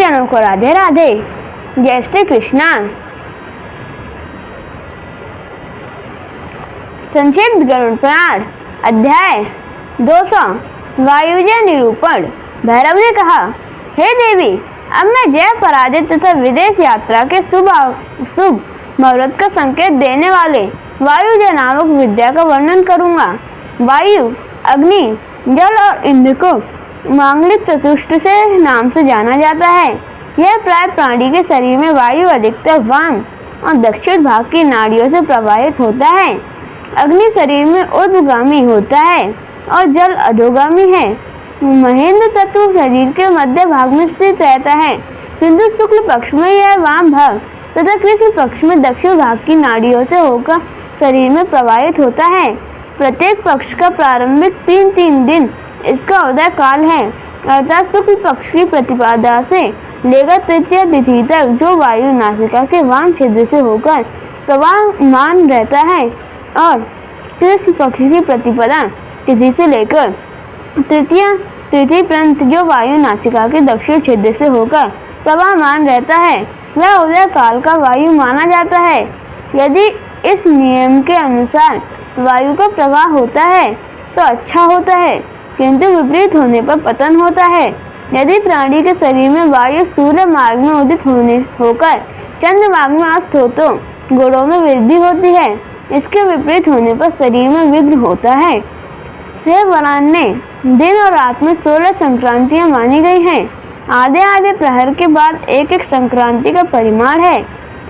जनों को राधे राधे। जय श्री कृष्णा। संक्षिप्त गरुड़ पुराण अध्याय 200 वायुजय निरूपण। भैरव ने कहा, हे देवी, अब मैं जय पराजित तथा विदेश यात्रा के शुभ मुहूर्त का संकेत देने वाले वायुजय नामक विद्या का वर्णन करूंगा। वायु, अग्नि, जल और इंद्र को मांगलिक चतुष्ट से नाम से जाना जाता है। यह प्राय प्राणी के शरीर में वायु अधिकतर वाम और दक्षिण भाग की नाड़ियों से प्रवाहित होता है। अग्नि शरीर में ऊर्ध्वगामी होता है और जल अधोगामी है। महेंद्र तत्व शरीर के मध्य भाग में स्थित रहता है, किंतु शुक्ल पक्ष में यह वाम भाग तथा कृष्ण पक्ष में दक्षिण भाग की नाड़ियों से होकर शरीर में प्रवाहित होता है। प्रत्येक पक्ष का प्रारंभिक 3-3 दिन इसका उदय काल है, अर्थात शुक्ल पक्ष की प्रतिपदा से लेकर तृतीय तिथि तक जो वायु नासिका के वाम छिद्र से होकर प्रवाहमान रहता है और कृष्ण पक्ष की प्रतिपदा तिथि से लेकर तृतीय तिथि पर्यंत जो वायु नासिका के दक्षिण छिद्र से होकर प्रवाहमान रहता है, वह उदय काल का वायु माना जाता है। यदि इस नियम के अनुसार वायु का प्रवाह होता है तो अच्छा होता है, किंतु विपरीत होने पर पतन होता है। यदि प्राणी के शरीर में वायु सूर्य मार्ग में उदित होकर चंद्र मार्ग में अस्त हो तो गुणों में वृद्धि होती है। इसके विपरीत होने पर शरीर में विघ्न होता है। हे वरान्य, दिन और रात में 16 संक्रांतियां मानी गई हैं। आधे आधे प्रहर के बाद एक एक संक्रांति का परिमाण है।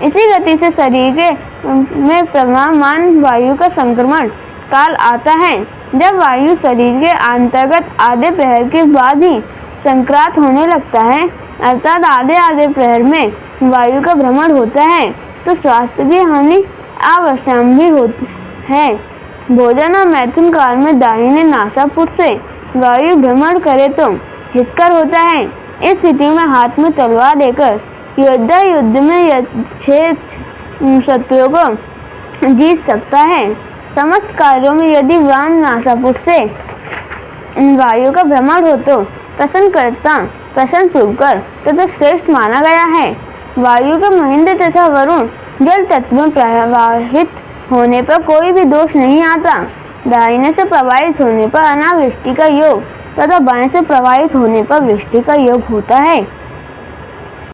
इसी गति से शरीर के में प्रवाहमान वायु का संक्रमण काल आता है। जब वायु शरीर के अंतर्गत आधे प्रहर के बाद ही संक्रांत होने लगता है, अर्थात आधे आधे प्रहर में वायु का भ्रमण होता है, तो स्वास्थ्य की हानि अवश्यम भी होती है। भोजन और मैथुन काल में दाहिने नासापुट से वायु भ्रमण करे तो हितकर होता है। इस स्थिति में हाथ में तलवार लेकर योद्धा युद्ध में 6 शत्रुओं को जीत सकता है। समस्त कार्यों में यदि वाम नासापुट से वायु का भ्रमण हो तो प्रसन्न शुभकर तथा श्रेष्ठ माना गया है। वायु का महेंद्र तथा वरुण जल तत्व में प्रवाहित होने पर कोई भी दोष नहीं आता। दाहिने से प्रवाहित होने पर अनावृष्टि का योग तथा बाएं से प्रवाहित होने पर वृष्टि का योग होता है।